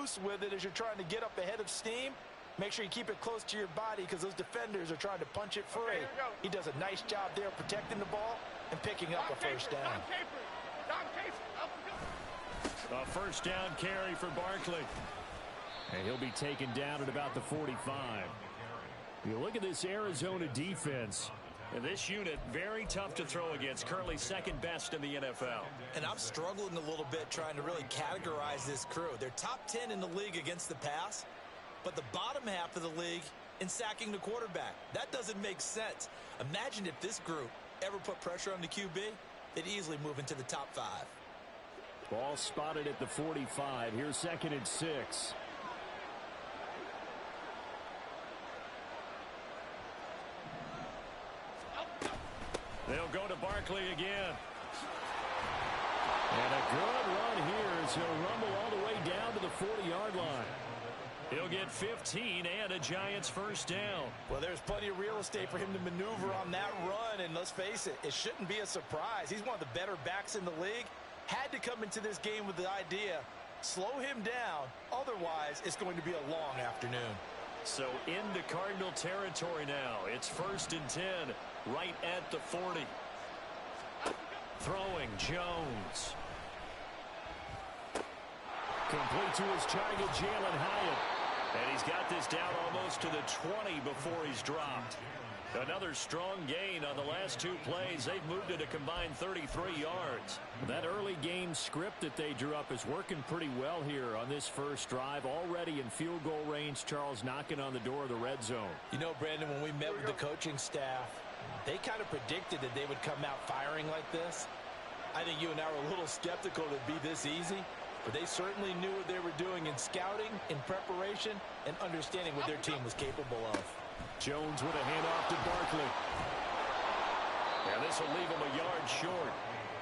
loose with it as you're trying to get up ahead of steam. Make sure you keep it close to your body because those defenders are trying to punch it free. He does a nice job there protecting the ball and picking up a first down. A first down carry for Barkley. And he'll be taken down at about the 45. You look at this Arizona defense. And this unit, very tough to throw against. Currently second best in the NFL. And I'm struggling a little bit trying to really categorize this crew. They're top 10 in the league against the pass, but the bottom half of the league in sacking the quarterback. That doesn't make sense. Imagine if this group ever put pressure on the QB, they'd easily move into the top 5. Ball spotted at the 45. Here's 2nd and 6. They'll go to Barkley again. And a good run here as he'll rumble all the way down to the 40-yard line. He'll get 15 and a Giants first down. Well, there's plenty of real estate for him to maneuver on that run, and let's face it, it shouldn't be a surprise. He's one of the better backs in the league. Had to come into this game with the idea, slow him down, otherwise it's going to be a long afternoon. So into Cardinal territory now. It's 1st and 10, right at the 40. Throwing Jones. Complete to his target, Jalen Hyatt. And he's got this down almost to the 20 before he's dropped. Another strong gain on the last 2 plays. They've moved it a combined 33 yards. That early game script that they drew up is working pretty well here on this first drive. Already in field goal range, Charles, knocking on the door of the red zone. You know, Brandon, when we met with the coaching staff, they kind of predicted that they would come out firing like this. I think you and I were a little skeptical it'd be this easy, but they certainly knew what they were doing in scouting, in preparation, and understanding what their team was capable of. Jones with a handoff to Barkley. And this will leave him a yard short.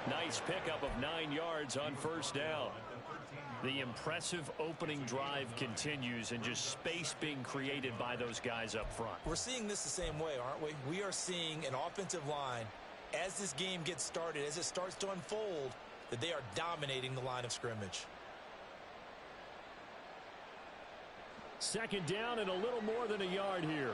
Nice pickup of 9 yards on first down. The impressive opening drive continues and just space being created by those guys up front. We're seeing this the same way, aren't we? We are seeing an offensive line, as this game gets started, as it starts to unfold, that they are dominating the line of scrimmage. 2nd down and a little more than a yard here.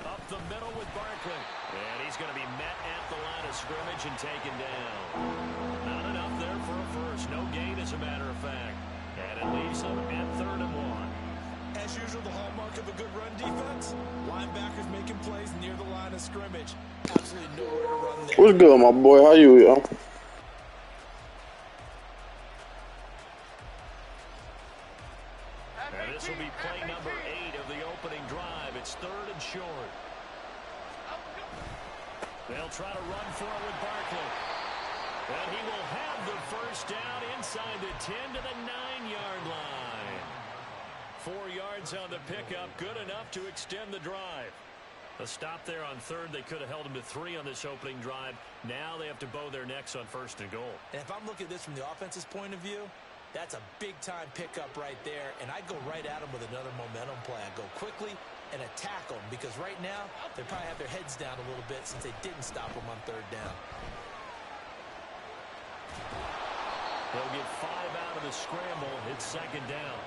Up the middle with Barkley. And he's going to be met at the line of scrimmage and taken down. Not enough there for a first. No gain, as a matter of fact. And it leaves them at 3rd and 1. As usual, the hallmark of a good run defense, linebackers making plays near the line of scrimmage. Absolutely nowhere to run there. What's good, my boy? How you, yo? And this will be play number 8 of the opening drive. It's 3rd and short. They'll try to run for it with Barkley. And he will have the first down inside the 10 to the 9-yard line. 4 yards on the pickup, good enough to extend the drive. A stop there on 3rd. They could have held him to 3 on this opening drive. Now they have to bow their necks on 1st and goal. And if I'm looking at this from the offense's point of view, that's a big-time pickup right there, and I'd go right at them with another momentum play. I'd go quickly and attack them, because right now they probably have their heads down a little bit since they didn't stop them on 3rd down. They'll get 5 out of the scramble. It's 2nd down.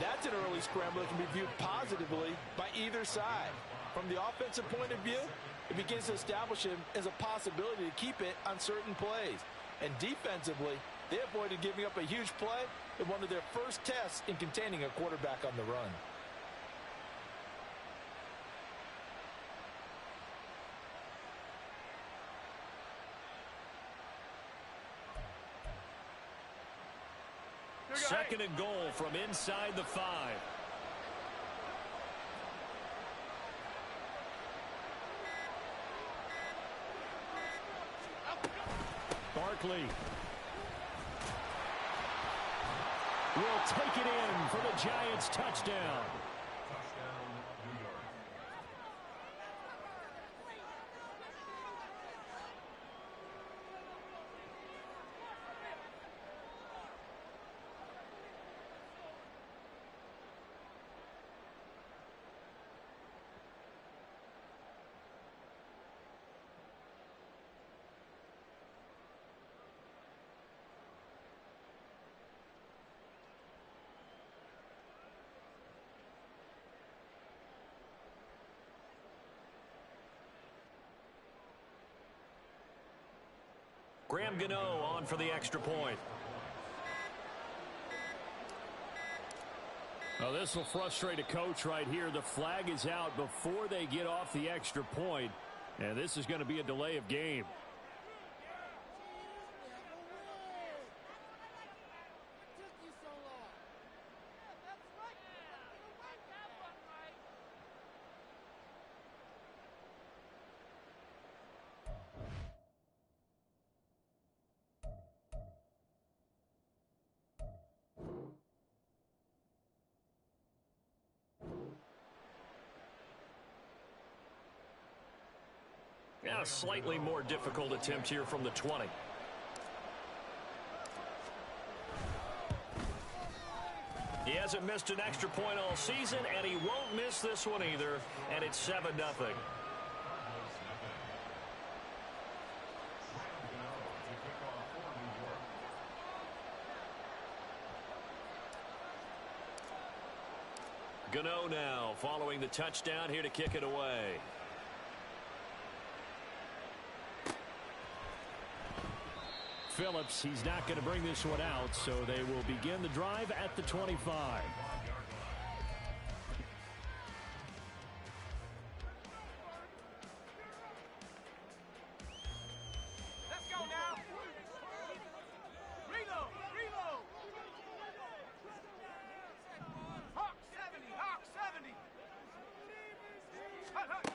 That's an early scramble that can be viewed positively by either side. From the offensive point of view, it begins to establish him as a possibility to keep it on certain plays. And defensively, they avoided giving up a huge play in one of their first tests in containing a quarterback on the run. Second and goal from inside the 5. Barkley will take it in for the Giants touchdown. Graham Gano on for the extra point. Well, this will frustrate a coach right here. The flag is out before they get off the extra point, and this is going to be a delay of game. Yeah, a slightly more difficult attempt here from the 20. He hasn't missed an extra point all season, and he won't miss this one either, and it's 7-0. Gano now following the touchdown here to kick it away. Phillips, he's not going to bring this one out, so they will begin the drive at the 25. Let's go now. Reload, reload. Hawk 70, Hawk 70. Hut, hut.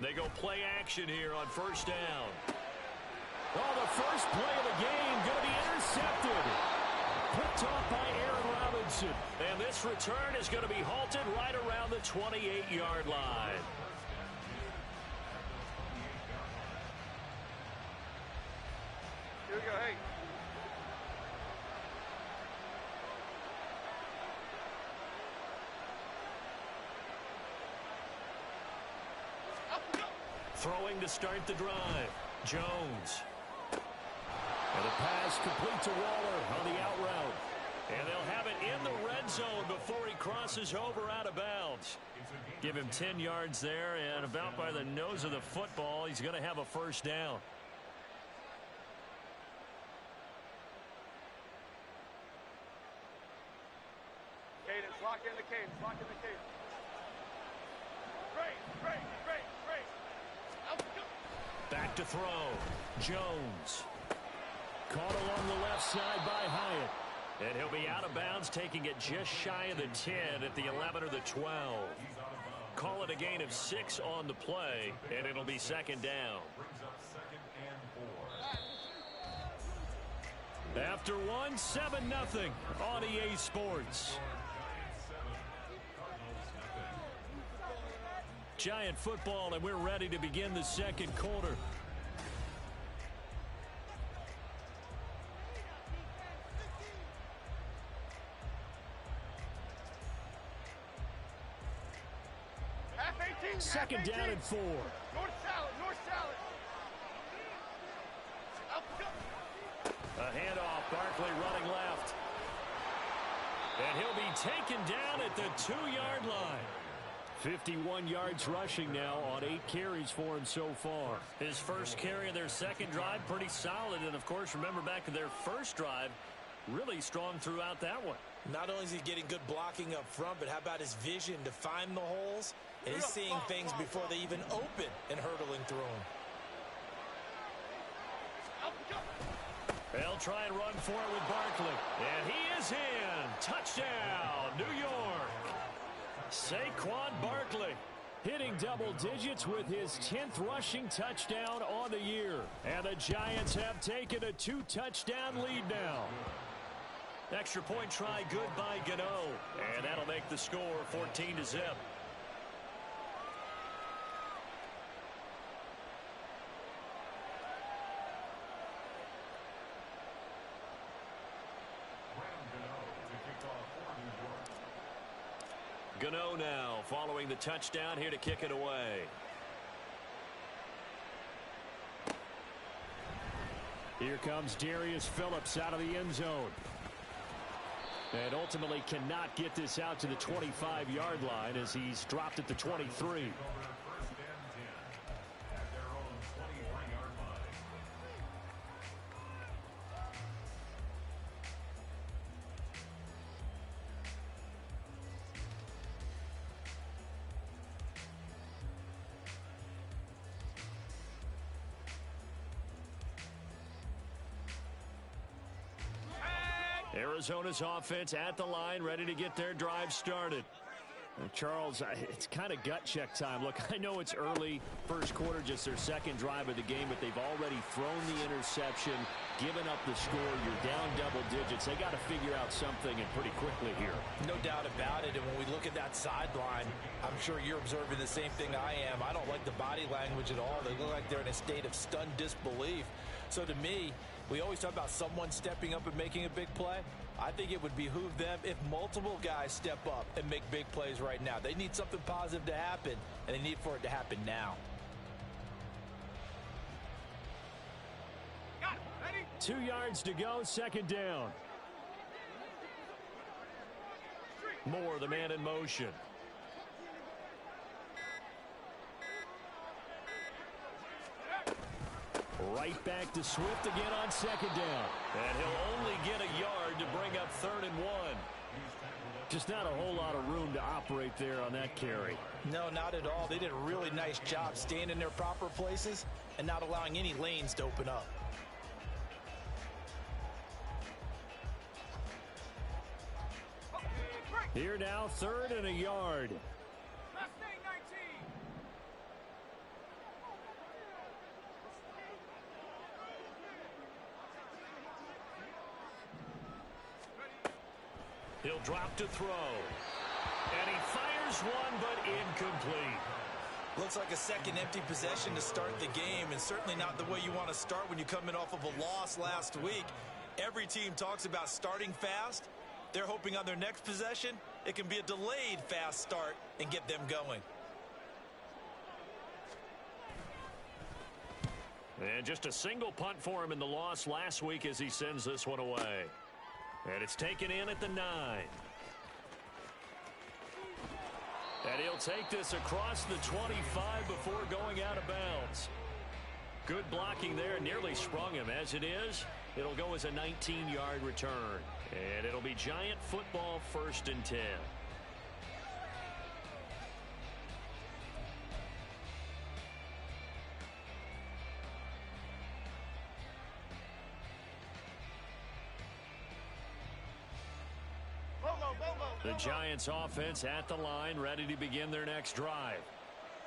They go play action here on first down. Oh, the first play of the game going to be intercepted. Picked off by Aaron Robinson. And this return is going to be halted right around the 28-yard line. Here we go, hey. Throwing to start the drive. Jones. And a pass complete to Waller on the out route. And they'll have it in the red zone before he crosses over out of bounds. Give him 10 yards there, and about by the nose of the football, he's going to have a first down. Cadence, lock in the cadence, lock in the cadence. Great, great, great, great. Back to throw. Jones. Caught along the left side by Hyatt. And he'll be out of bounds, taking it just shy of the 10 at the 11 or the 12. Call it a gain of 6 on the play, and it'll be second down. After one, 7-0 on EA Sports. Giant football, and we're ready to begin the second quarter. Second down and 4. North salad, north salad. A handoff, Barkley running left. And he'll be taken down at the 2-yard line. 51 yards rushing now on 8 carries for him so far. His first carry of their second drive, pretty solid. And, of course, remember back to their first drive, really strong throughout that one. Not only is he getting good blocking up front, but how about his vision to find the holes? And he's seeing things before they even open and hurdling through them. They'll try and run for it with Barkley. And he is in. Touchdown, New York. Saquon Barkley. Hitting double digits with his 10th rushing touchdown on the year. And the Giants have taken a 2-touchdown lead now. Extra point try good by Gano. And that'll make the score 14-0. Gano now following the touchdown here to kick it away. Here comes Darius Phillips out of the end zone. And ultimately cannot get this out to the 25-yard line as he's dropped at the 23. Arizona's offense at the line, ready to get their drive started. Charles, it's kind of gut check time. Look, I know it's early, first quarter, just their second drive of the game, but they've already thrown the interception, given up the score. You're down double digits. They got to figure out something, and pretty quickly here. No doubt about it. And when we look at that sideline, I'm sure you're observing the same thing I am. I don't like the body language at all. They look like they're in a state of stunned disbelief. So to me, we always talk about someone stepping up and making a big play. I think it would behoove them if multiple guys step up and make big plays right now. They need something positive to happen, and they need for it to happen now. Got it. Ready? 2 yards to go, second down. Moore, the man in motion. Right back to Swift again on second down. And he'll only get a yard to bring up 3rd and 1. Just not a whole lot of room to operate there on that carry. No, not at all. They did a really nice job staying in their proper places and not allowing any lanes to open up. Here now, 3rd and a yard. Last thing, 19. He'll drop to throw. And he fires one, but incomplete. Looks like a second empty possession to start the game, and certainly not the way you want to start when you're coming off of a loss last week. Every team talks about starting fast. They're hoping on their next possession, it can be a delayed fast start and get them going. And just a single punt for him in the loss last week as he sends this one away. And it's taken in at the 9. And he'll take this across the 25 before going out of bounds. Good blocking there, nearly sprung him. As it is, it'll go as a 19-yard return. And it'll be Giant football, 1st and 10. The Giants offense at the line, ready to begin their next drive.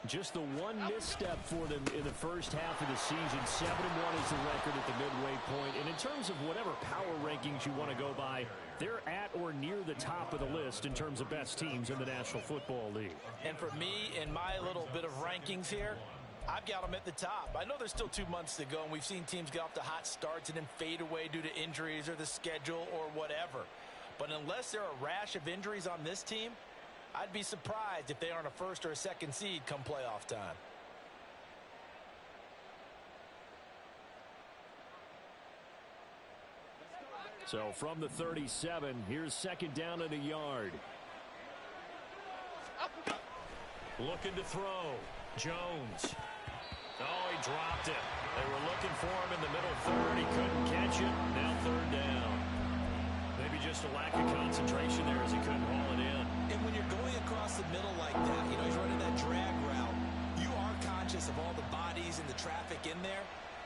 Just the one misstep for them in the first half of the season. 7-1 is the record at the midway point. And in terms of whatever power rankings you want to go by, they're at or near the top of the list in terms of best teams in the National Football League. And for me, in my little bit of rankings here, I've got them at the top. I know there's still 2 months to go, and we've seen teams get off to hot starts and then fade away due to injuries or the schedule or whatever. But unless there are a rash of injuries on this team, I'd be surprised if they aren't a 1st or a 2nd seed come playoff time. So from the 37, here's 2nd down and a yard. Looking to throw. Jones. Oh, he dropped it. They were looking for him in the middle 3rd. He couldn't catch it. Now 3rd down. Maybe just a lack of concentration there as he couldn't haul it in. And when you're going across the middle like that, you know, he's running that drag route, you are conscious of all the bodies and the traffic in there.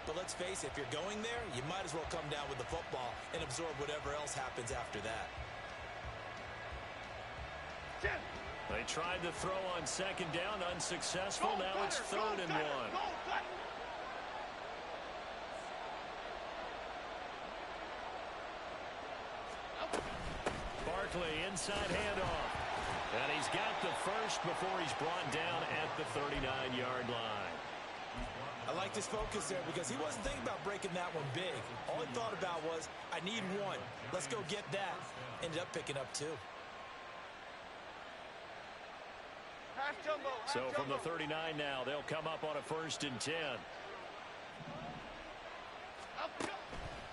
But let's face it, if you're going there, you might as well come down with the football and absorb whatever else happens after that. They tried to throw on 2nd down, unsuccessful. Now it's 3rd and 1. Barkley inside handoff. And he's got the first before he's brought down at the 39-yard line. I liked his focus there because he wasn't thinking about breaking that one big. All he thought about was, I need 1. Let's go get that. Ended up picking up 2. So from the 39 now, they'll come up on a 1st and 10.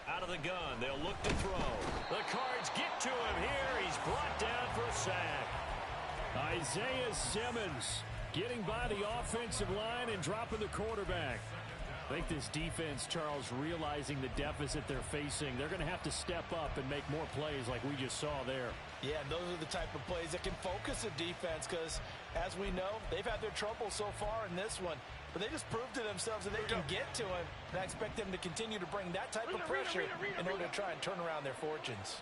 Out of the gun, they'll look to throw. The Cards get to him here. He's brought down for a sack. Isaiah Simmons getting by the offensive line and dropping the quarterback. I think this defense, Charles, realizing the deficit they're facing, they're going to have to step up and make more plays like we just saw there. Yeah, and those are the type of plays that can focus a defense because, as we know, they've had their trouble so far in this one. But they just proved to themselves that they can get to him, and I expect them to continue to bring that type of pressure in order to try and turn around their fortunes.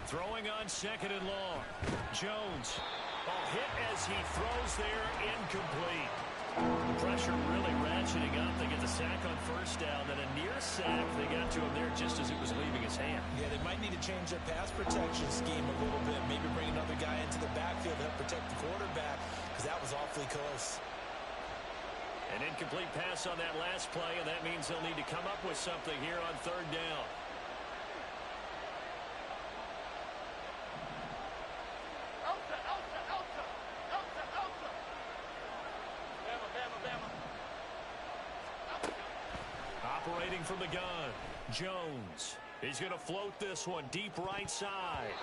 Throwing on second and long. Jones. Hit as he throws there, incomplete. The pressure really ratcheting up. They get the sack on first down, then a near sack. They got to him there just as it was leaving his hand. Yeah, they might need to change their pass protection scheme a little bit. Maybe bring another guy into the backfield to help protect the quarterback, because that was awfully close. An incomplete pass on that last play, and that means they'll need to come up with something here on third down. Operating from the gun, Jones. He's going to float this one deep right side.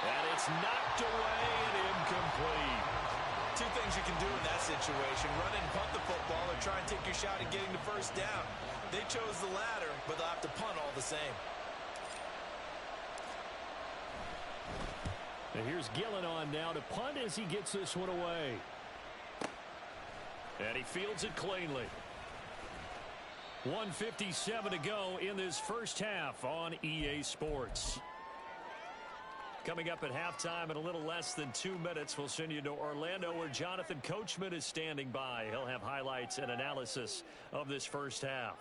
And it's knocked away and incomplete. Two things you can do in that situation: run and punt the football, or try and take your shot at getting the first down. They chose the latter, but they'll have to punt all the same. And here's Gillen on now to punt as he gets this one away. And he fields it cleanly. 1:57 to go in this first half on EA Sports. Coming up at halftime in a little less than 2 minutes, we'll send you to Orlando, where Jonathan Coachman is standing by. He'll have highlights and analysis of this first half.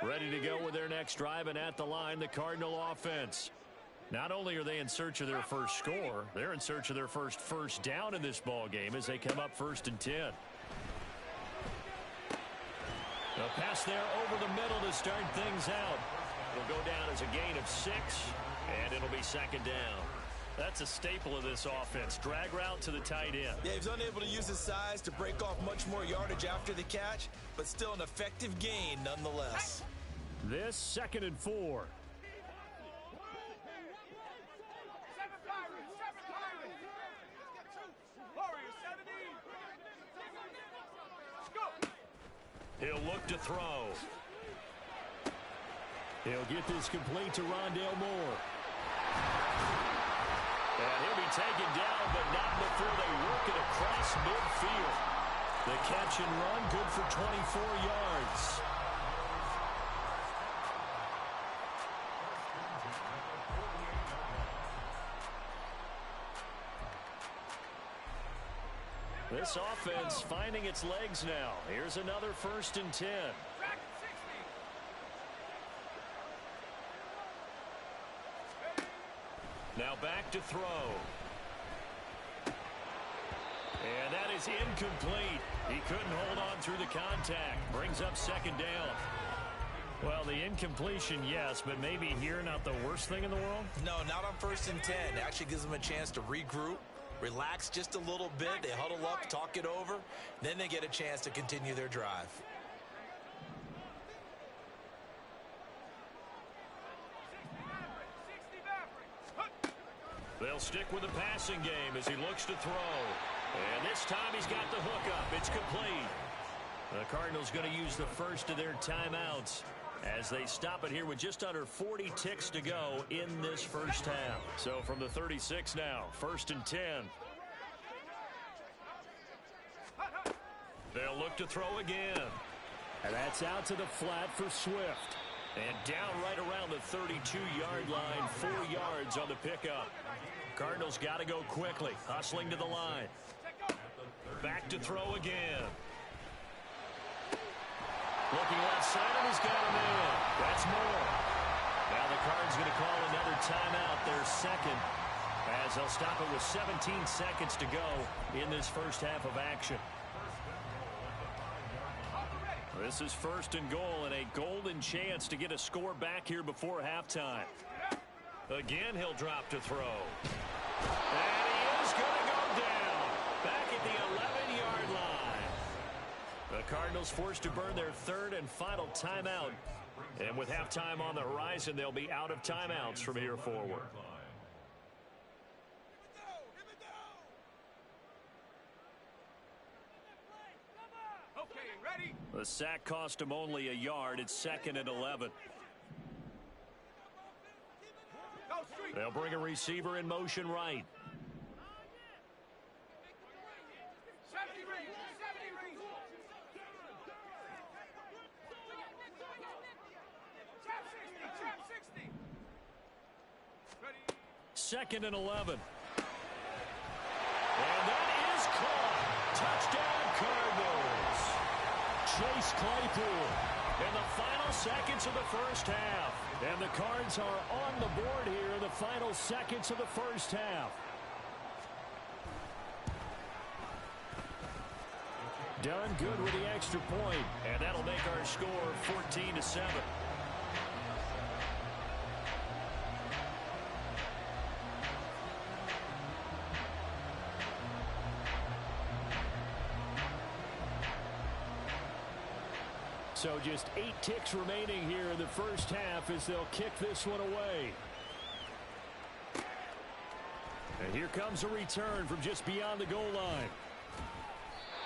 Ready to go with their next drive, and at the line, the Cardinal offense. Not only are they in search of their first score, they're in search of their first down in this ball game as they come up 1st and 10. A pass there over the middle to start things out. It'll go down as a gain of 6, and it'll be 2nd down. That's a staple of this offense. Drag route to the tight end. Yeah, he's unable to use his size to break off much more yardage after the catch, but still an effective gain nonetheless. This 2nd and 4. He'll look to throw. He'll get this complete to Rondale Moore. And he'll be taken down, but not before they work it across midfield. The catch and run, good for 24 yards. This offense finding its legs now. Here's another 1st and 10. Now back to throw. And that is incomplete. He couldn't hold on through the contact. Brings up 2nd down. Well, the incompletion, yes, but maybe here not the worst thing in the world? No, not on 1st and 10. It actually gives them a chance to regroup, relax just a little bit. They huddle up, talk it over. Then they get a chance to continue their drive. They'll stick with the passing game as he looks to throw. And this time he's got the hook up. It's complete. The Cardinals going to use the first of their timeouts as they stop it here with just under 40 ticks to go in this first half. So from the 36 now, 1st and 10. They'll look to throw again. And that's out to the flat for Swift. And down right around the 32-yard line, 4 yards on the pickup. Cardinals got to go quickly, hustling to the line. Back to throw again. Looking left side, and he's got him in. That's more. Now the Cards going to call another timeout, their second, as they'll stop it with 17 seconds to go in this first half of action. This is 1st and goal, and a golden chance to get a score back here before halftime. Again, he'll drop to throw. And he is going to go down back at the 11-yard line. The Cardinals forced to burn their 3rd and final timeout. And with halftime on the horizon, they'll be out of timeouts from here forward. The sack cost him only a yard. It's 2nd and 11. Go, Street. They'll bring a receiver in motion right. Second and 11. And that is caught. Touchdown, Cardinals. Chase Claypool in the final seconds of the first half. And the Cards are on the board here in the final seconds of the first half. Done good with the extra point. And that'll make our score 14-7. So just 8 ticks remaining here in the first half as they'll kick this one away. And here comes a return from just beyond the goal line.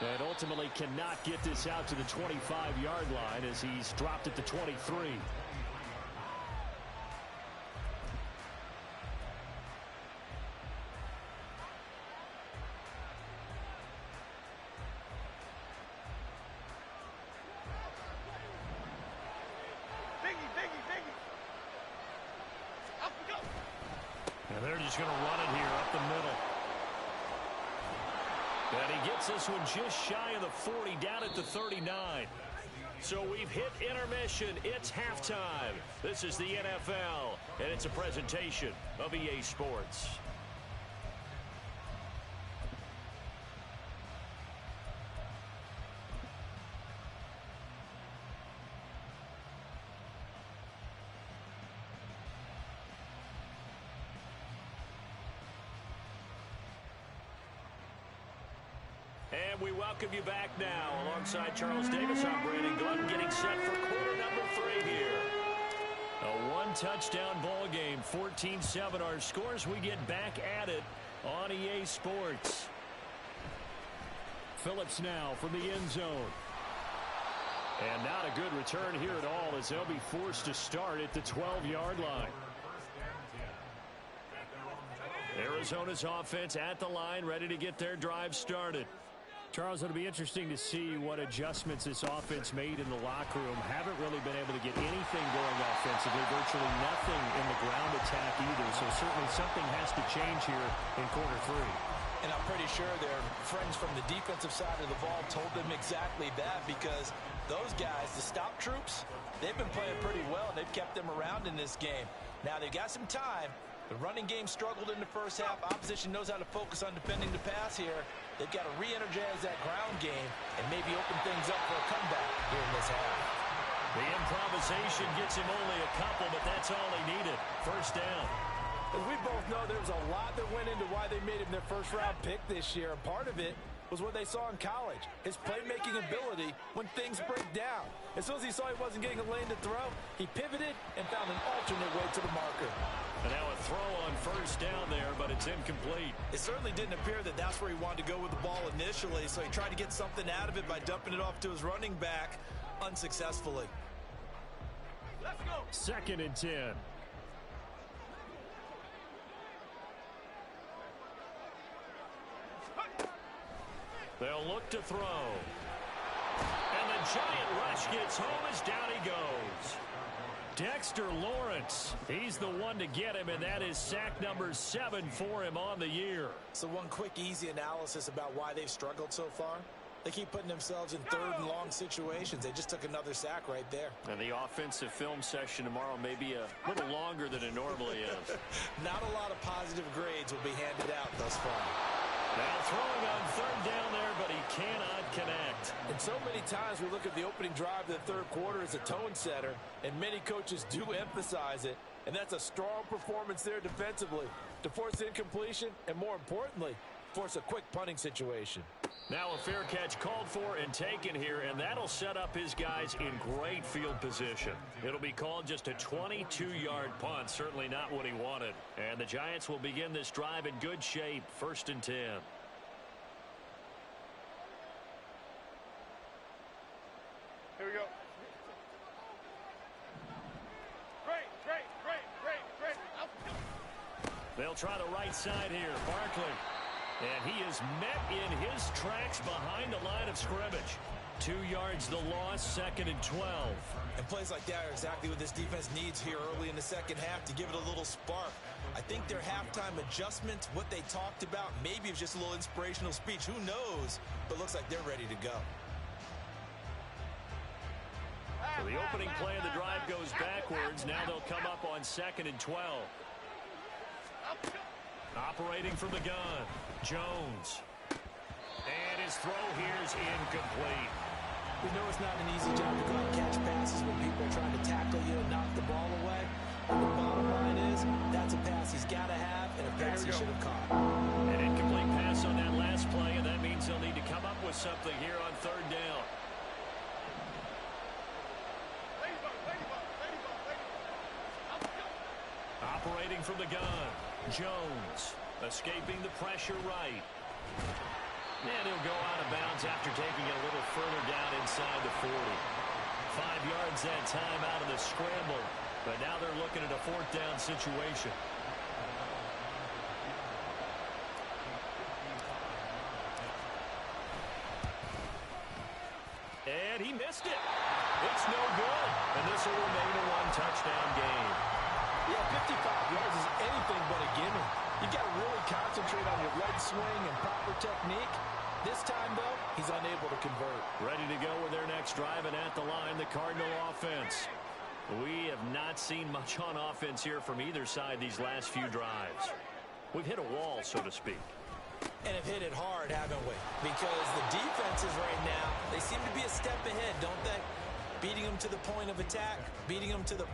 And ultimately cannot get this out to the 25-yard line as he's dropped it to 23. And they're just going to run it here up the middle. And he gets this one just shy of the 40, down at the 39. So we've hit intermission. It's halftime. This is the NFL, and it's a presentation of EA Sports. And we welcome you back now. Alongside Charles Davis, I'm Brandon Glenn, getting set for quarter number 3 here. A one-touchdown ball game, 14-7 our scores. We get back at it on EA Sports. Phillips now from the end zone. And not a good return here at all as they'll be forced to start at the 12-yard line. Arizona's offense at the line, ready to get their drive started. Charles, it'll be interesting to see what adjustments this offense made in the locker room. Haven't really been able to get anything going offensively, virtually nothing in the ground attack either. So certainly something has to change here in quarter 3. And I'm pretty sure their friends from the defensive side of the ball told them exactly that, because those guys, the stop troops, they've been playing pretty well. They've kept them around in this game. Now they've got some time. The running game struggled in the first half. Opposition knows how to focus on defending the pass here. They've got to re-energize that ground game and maybe open things up for a comeback here in this half. The improvisation gets him only a couple, but that's all he needed. First down. As we both know, there was a lot that went into why they made him their first-round pick this year. And part of it was what they saw in college, his playmaking ability when things break down. As soon as he saw he wasn't getting a lane to throw, he pivoted and found an alternate way to the marker. And now a throw on first down there, but it's incomplete. It certainly didn't appear that that's where he wanted to go with the ball initially, so he tried to get something out of it by dumping it off to his running back unsuccessfully. Let's go. 2nd and 10. They'll look to throw. And the giant rush gets home as down he goes. Dexter Lawrence, he's the one to get him, and that is sack number 7 for him on the year. So one quick, easy analysis about why they've struggled so far. They keep putting themselves in 3rd and long situations. They just took another sack right there. And the offensive film session tomorrow may be a little longer than it normally is. Not a lot of positive grades will be handed out thus far. Now throwing on 3rd down there, but he cannot connect. And so many times we look at the opening drive of the 3rd quarter as a tone setter, and many coaches do emphasize it. And that's a strong performance there defensively to force incompletion and, more importantly, force a quick punting situation. Now a fair catch called for and taken here, and that'll set up his guys in great field position. It'll be called just a 22-yard punt, certainly not what he wanted. And the Giants will begin this drive in good shape, 1st and 10. Here we go. Great. try the right side here. Barkley. And he is met in his tracks behind the line of scrimmage. 2 yards the loss, 2nd and 12. And plays like that are exactly what this defense needs here early in the second half to give it a little spark. I think their halftime adjustment, what they talked about, maybe it was just a little inspirational speech. Who knows? But looks like they're ready to go. So the opening play of the drive goes backwards. Now they'll come up on 2nd and 12. Operating from the gun, Jones. And his throw here is incomplete. We know it's not an easy job to go out and catch passes when people are trying to tackle you and knock the ball away. And the bottom line is, that's a pass he's got to have and a pass he should have caught. An incomplete pass on that last play, and that means they'll need to come up with something here on 3rd down. Operating from the gun, Jones. Escaping the pressure right. And he'll go out of bounds after taking it a little further down inside the 40. 5 yards that time out of the scramble. But now they're looking at a 4th down situation. And he missed it. It's no good. And this will remain a 1-touchdown game. Yeah, 55 yards is anything but a gimme. You got to really concentrate on your leg swing and proper technique. This time, though, he's unable to convert. Ready to go with their next drive, and at the line, the Cardinal offense. We have not seen much on offense here from either side these last few drives. We've hit a wall, so to speak. And have hit it hard, haven't we? Because the defenses right now, they seem to be a step ahead, don't they? Beating them to the point of attack, beating them to the